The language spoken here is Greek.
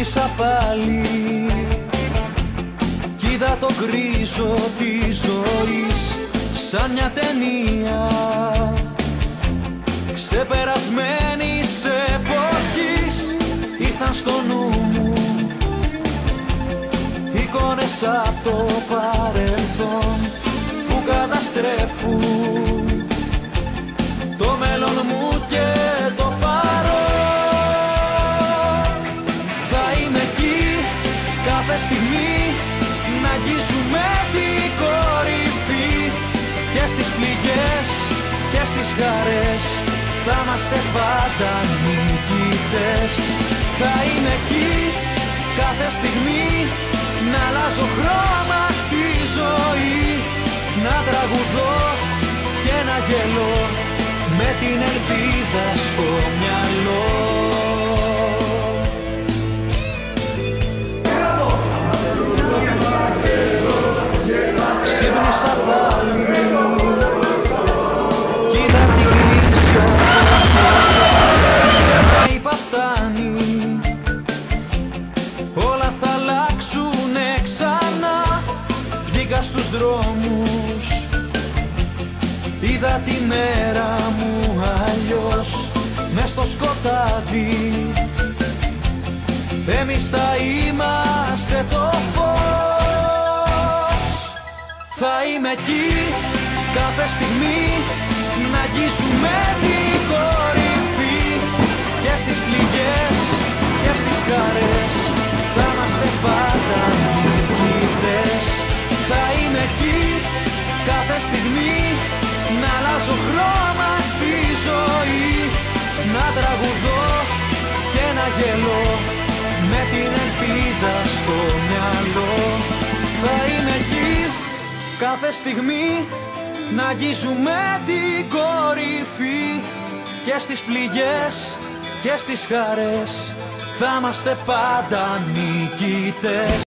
Ξύπνησα πάλι κι είδα το γκρίζο της ζωής σαν μια ταινία ξεπερασμένης εποχής. Ήρθαν στο νου μου εικόνες από το παρελθόν που καταστρέφουν το μέλλον μου και το παρόν. Θα είμαι εκεί κάθε στιγμή να αγγίζουμε την κορυφή και στις πληγές και στις χαρές θα είμαστε πάντα νικητές. Θα είμαι εκεί κάθε στιγμή να αλλάζω χρώμα στη ζωή, να τραγουδώ και να γελώ με την ελπίδα στο μυαλό. Ξύπνησα πάλι κι είδα την κρίσια είπα φτάνει, όλα θα αλλάξουνε ξανά. Βγήκα στους δρόμους, είδα τη μέρα μου αλλιώς μες στο σκοτάδι. Εμείς θα είμαστε το φως. Θα είμαι εκεί κάθε στιγμή να αγγίζουμε την κορυφή και στις πληγές και στις χαρές θα είμαστε πάντα νικητές. Θα είμαι εκεί κάθε στιγμή να αλλάζω χρώμα στη ζωή, να τραγουδώ και να γελώ με την ελπίδα στο μυαλό. Θα είμαι εκεί κάθε στιγμή να αγγίζουμε την κορυφή και στις πληγές και στις χαρές θα είμαστε πάντα νικητές.